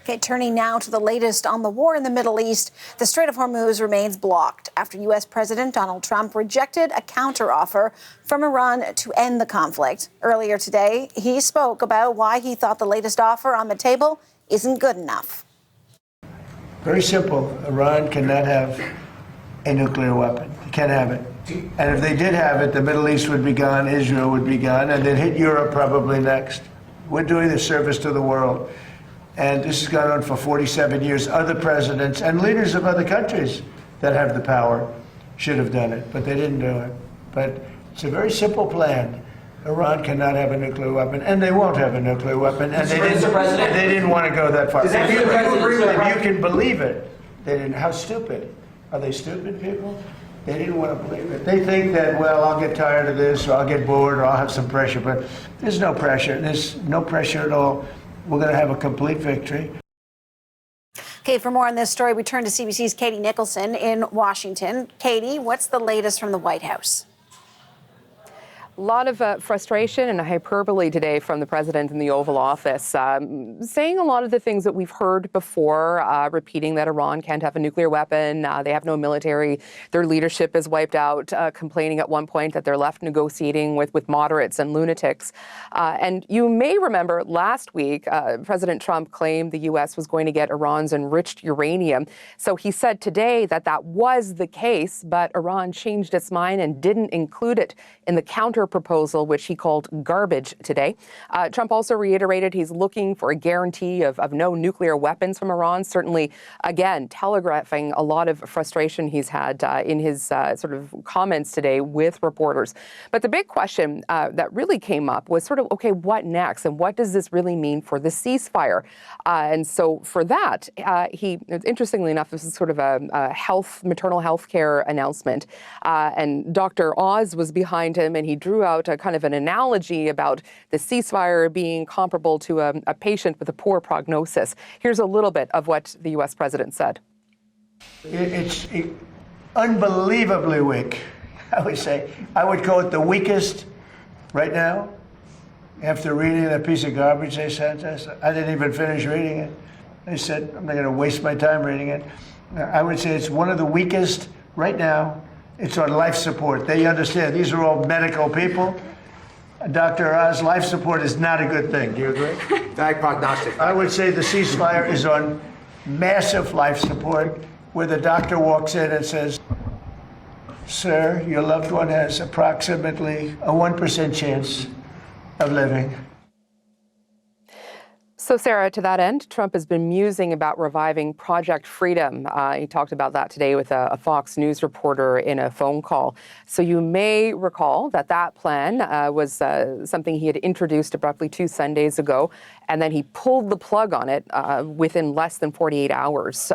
Okay, turning now to the latest on the war in the Middle East. The Strait of Hormuz remains blocked after U.S. President Donald Trump rejected a counteroffer from Iran to end the conflict. Earlier today, he spoke about why he thought the latest offer on the table isn't good enough. Very simple. Iran cannot have a nuclear weapon. They can't have it. And if they did have it, the Middle East would be gone, Israel would be gone, and they'd hit Europe probably next. We're doing a service to the world. And this has gone on for 47 years. Other presidents and leaders of other countries that have the power should have done it, but they didn't do it. But it's a very simple plan. Iran cannot have a nuclear weapon, and they won't have a nuclear weapon, and they didn't want to go that far. If you can believe it, they didn't. How stupid. Are they stupid people? They didn't want to believe it. They think that, well, I'll get tired of this, or I'll get bored, or I'll have some pressure, but there's no pressure. There's no pressure at all. We're going to have a complete victory. Okay, for more on this story, we turn to CBC's Katie Nicholson in Washington. Katie, what's the latest from the White House? A lot of frustration and hyperbole today from the president in the Oval Office, saying a lot of the things that we've heard before, repeating that Iran can't have a nuclear weapon, they have no military, their leadership is wiped out, complaining at one point that they're left negotiating with moderates and lunatics. And you may remember last week, President Trump claimed the U.S. was going to get Iran's enriched uranium. So he said today that that was the case, but Iran changed its mind and didn't include it in the counter proposal, which he called garbage today. Trump also reiterated he's looking for a guarantee of no nuclear weapons from Iran, certainly, again, telegraphing a lot of frustration he's had in his sort of comments today with reporters. But the big question that really came up was sort of, okay, what next? And what does this really mean for the ceasefire? And so for that, interestingly enough, this is sort of a maternal health care announcement. And Dr. Oz was behind him, and he drew out a kind of an analogy about the ceasefire being comparable to a patient with a poor prognosis. Here's a little bit of what the U.S. president said. It's unbelievably weak, I would say. I would call it the weakest right now. After reading that piece of garbage they sent us, I didn't even finish reading it. They said, I'm not going to waste my time reading it. I would say it's one of the weakest right now. It's on life support. They understand. These are all medical people. Dr. Oz, life support is not a good thing. Do you agree? Bad prognostic. I would say the ceasefire is on massive life support, where the doctor walks in and says, sir, your loved one has approximately a 1% chance of living. So, Sarah, to that end, Trump has been musing about reviving Project Freedom. He talked about that today with a Fox News reporter in a phone call. So you may recall that plan was something he had introduced abruptly 2 Sundays ago, and then he pulled the plug on it within less than 48 hours.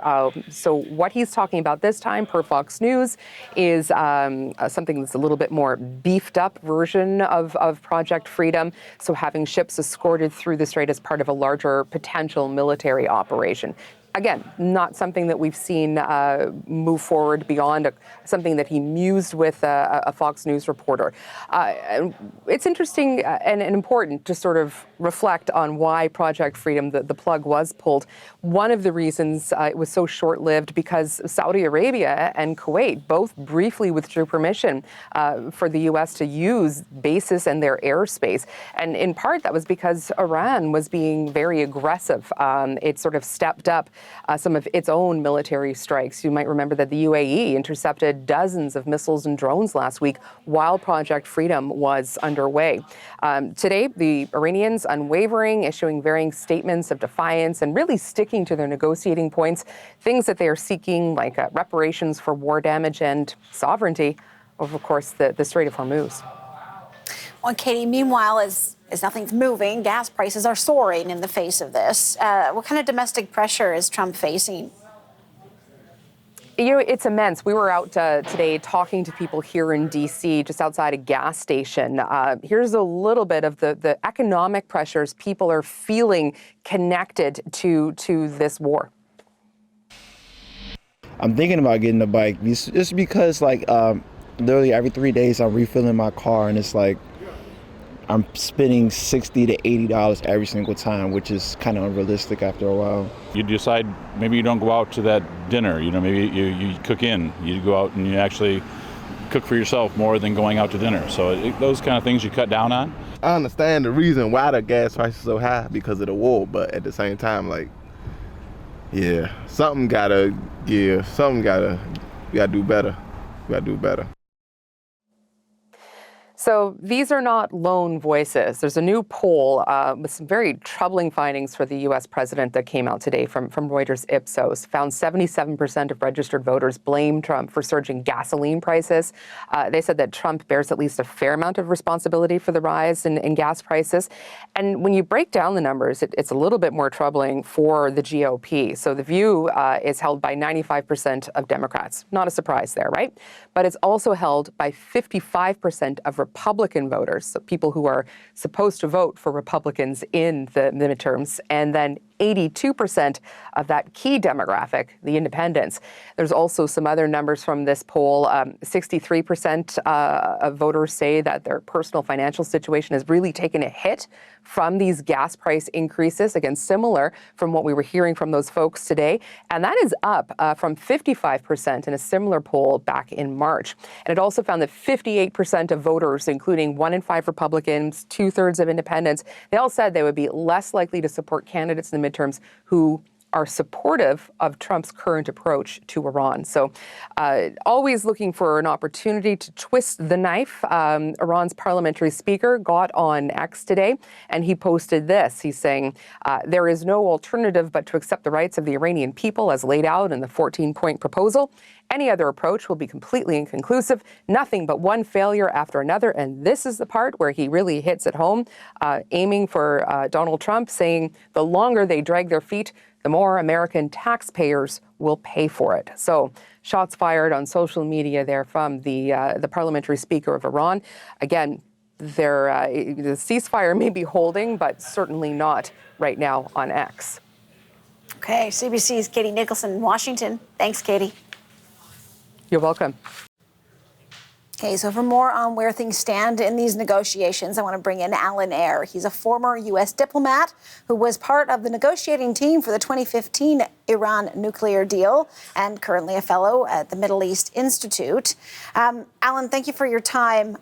So what he's talking about this time, per Fox News, is something that's a little bit more beefed up version of Project Freedom. So having ships escorted through the strait as part of a larger potential military operation. Again, not something that we've seen move forward beyond something that he mused with a Fox News reporter. It's interesting and important to sort of reflect on why Project Freedom, the plug was pulled. One of the reasons it was so short-lived because Saudi Arabia and Kuwait both briefly withdrew permission for the U.S. to use bases and their airspace. And in part, that was because Iran was being very aggressive. It sort of stepped up some of its own military strikes. You might remember that the UAE intercepted dozens of missiles and drones last week while Project Freedom was underway. Today, the Iranians unwavering, issuing varying statements of defiance and really sticking to their negotiating points, things that they are seeking like reparations for war damage and sovereignty over, of course, the Strait of Hormuz. Well, Katie, meanwhile, as nothing's moving, gas prices are soaring in the face of this. What kind of domestic pressure is Trump facing? You know, it's immense. We were out today talking to people here in D.C., just outside a gas station. Here's a little bit of the economic pressures people are feeling connected to this war. I'm thinking about getting a bike just because, like, literally every 3 days I'm refilling my car, and it's like, I'm spending $60 to $80 every single time, which is kind of unrealistic after a while. You decide maybe you don't go out to that dinner, maybe you cook in, you go out and you actually cook for yourself more than going out to dinner. So those kind of things you cut down on. I understand the reason why the gas price is so high because of the war, but at the same time, something gotta do better. We gotta do better. So these are not lone voices. There's a new poll with some very troubling findings for the U.S. president that came out today from Reuters Ipsos. Found 77% of registered voters blame Trump for surging gasoline prices. They said that Trump bears at least a fair amount of responsibility for the rise in gas prices. And when you break down the numbers, it's a little bit more troubling for the GOP. So the view is held by 95% of Democrats. Not a surprise there, right? But it's also held by 55% of Republican voters, so people who are supposed to vote for Republicans in the midterms, and then 82% of that key demographic, the independents. There's also some other numbers from this poll. 63% of voters say that their personal financial situation has really taken a hit from these gas price increases. Again, similar from what we were hearing from those folks today. And that is up from 55% in a similar poll back in March. And it also found that 58% of voters, including 1 in 5 Republicans, 2/3 of independents, they all said they would be less likely to support candidates in the midterms who are supportive of Trump's current approach to Iran. So always looking for an opportunity to twist the knife. Iran's parliamentary speaker got on X today, and he posted this. He's saying, there is no alternative but to accept the rights of the Iranian people as laid out in the 14-point proposal. Any other approach will be completely inconclusive, nothing but one failure after another. And this is the part where he really hits it home, aiming for Donald Trump, saying the longer they drag their feet, the more American taxpayers will pay for it. So shots fired on social media there from the parliamentary speaker of Iran. Again, the ceasefire may be holding, but certainly not right now on X. Okay, CBC's Katie Nicholson in Washington. Thanks, Katie. You're welcome. Okay, so for more on where things stand in these negotiations, I want to bring in Alan Eyre. He's a former U.S. diplomat who was part of the negotiating team for the 2015 Iran nuclear deal and currently a fellow at the Middle East Institute. Alan, thank you for your time.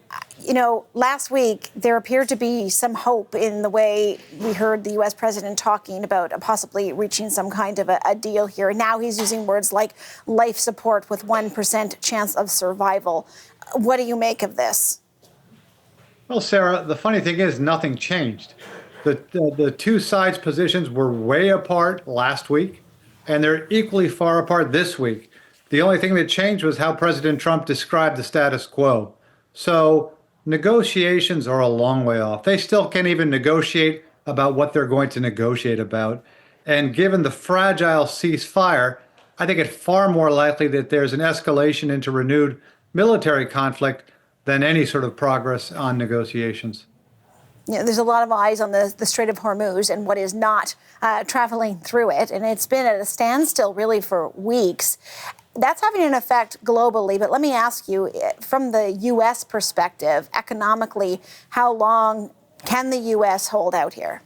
Last week, there appeared to be some hope in the way we heard the U.S. president talking about possibly reaching some kind of a deal here. Now he's using words like life support with 1% chance of survival. What do you make of this? Well, Sarah, the funny thing is nothing changed. The two sides' positions were way apart last week, and they're equally far apart this week. The only thing that changed was how President Trump described the status quo. So negotiations are a long way off. They still can't even negotiate about what they're going to negotiate about. And given the fragile ceasefire, I think it's far more likely that there's an escalation into renewed military conflict than any sort of progress on negotiations. There's a lot of eyes on the Strait of Hormuz and what is not traveling through it. And it's been at a standstill really for weeks. That's having an effect globally. But let me ask you, from the U.S. perspective, economically, how long can the U.S. hold out here?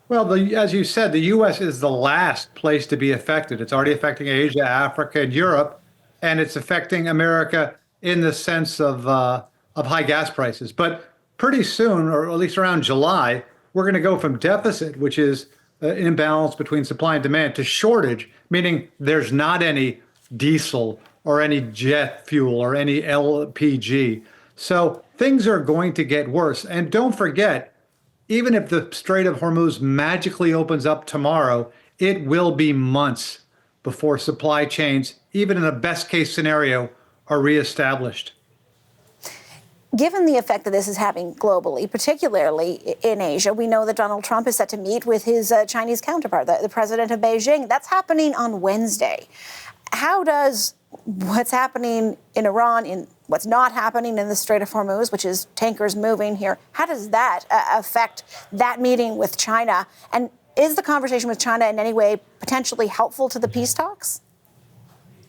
Well, as you said, the U.S. is the last place to be affected. It's already affecting Asia, Africa, and Europe. And it's affecting America in the sense of high gas prices. But pretty soon, or at least around July, we're going to go from deficit, which is an imbalance between supply and demand, to shortage, meaning there's not any diesel or any jet fuel or any LPG. So things are going to get worse. And don't forget, even if the Strait of Hormuz magically opens up tomorrow, it will be months before supply chains, even in a best case scenario, are reestablished. Given the effect that this is having globally, particularly in Asia, we know that Donald Trump is set to meet with his Chinese counterpart, the president of Beijing. That's happening on Wednesday. How does what's happening in Iran, in what's not happening in the Strait of Hormuz, which is tankers moving here, how does that affect that meeting with China? And is the conversation with China in any way potentially helpful to the peace talks?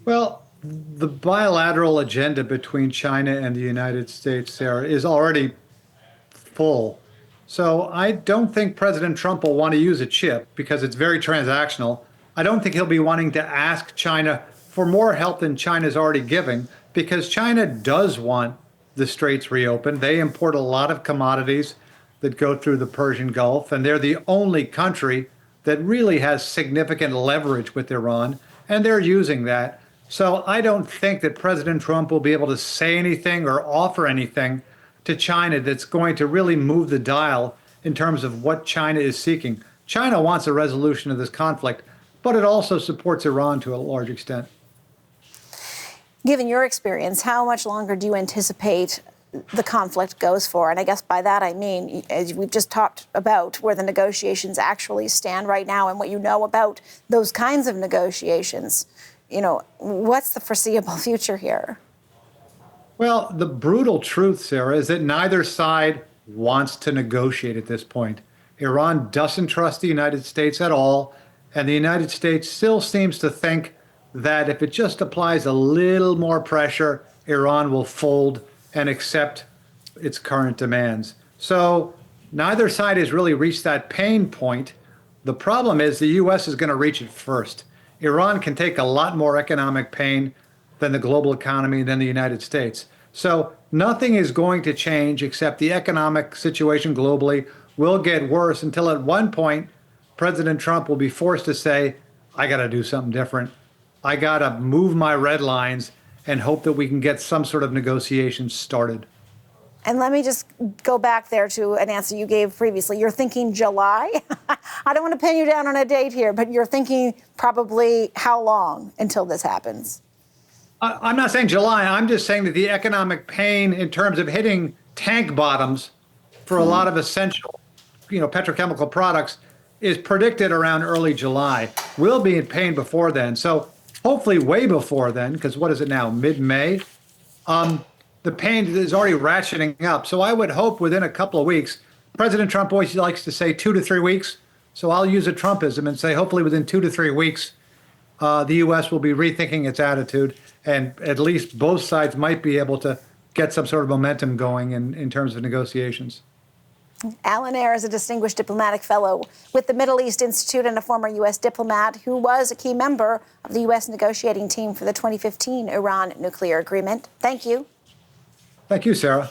Well, the bilateral agenda between China and the United States, Sarah, is already full. So I don't think President Trump will want to use a chip because it's very transactional. I don't think he'll be wanting to ask China for more help than China's already giving, because China does want the straits reopened. They import a lot of commodities that go through the Persian Gulf, and they're the only country that really has significant leverage with Iran, and they're using that. So I don't think that President Trump will be able to say anything or offer anything to China that's going to really move the dial in terms of what China is seeking. China wants a resolution of this conflict, but it also supports Iran to a large extent. Given your experience, how much longer do you anticipate the conflict goes for? And I guess by that I mean, as we've just talked about, where the negotiations actually stand right now and what you know about those kinds of negotiations. What's the foreseeable future here? Well, the brutal truth, Sarah, is that neither side wants to negotiate at this point. Iran doesn't trust the United States at all, and the United States still seems to think that if it just applies a little more pressure, Iran will fold and accept its current demands. So neither side has really reached that pain point. The problem is the U.S. is going to reach it first. Iran can take a lot more economic pain than the global economy, than the United States. So nothing is going to change except the economic situation globally will get worse until at one point President Trump will be forced to say, I got to do something different. I got to move my red lines and hope that we can get some sort of negotiations started. And let me just go back there to an answer you gave previously. You're thinking July? I don't want to pin you down on a date here, but you're thinking probably how long until this happens? I'm not saying July. I'm just saying that the economic pain in terms of hitting tank bottoms for a lot of essential, petrochemical products is predicted around early July. We'll be in pain before then. So hopefully way before then, because what is it now, mid-May? The pain is already ratcheting up. So I would hope within a couple of weeks. President Trump always likes to say 2 to 3 weeks. So I'll use a Trumpism and say hopefully within 2 to 3 weeks, the U.S. will be rethinking its attitude, and at least both sides might be able to get some sort of momentum going in terms of negotiations. Alan Ayer is a distinguished diplomatic fellow with the Middle East Institute and a former U.S. diplomat who was a key member of the U.S. negotiating team for the 2015 Iran nuclear agreement. Thank you. Thank you, Sarah.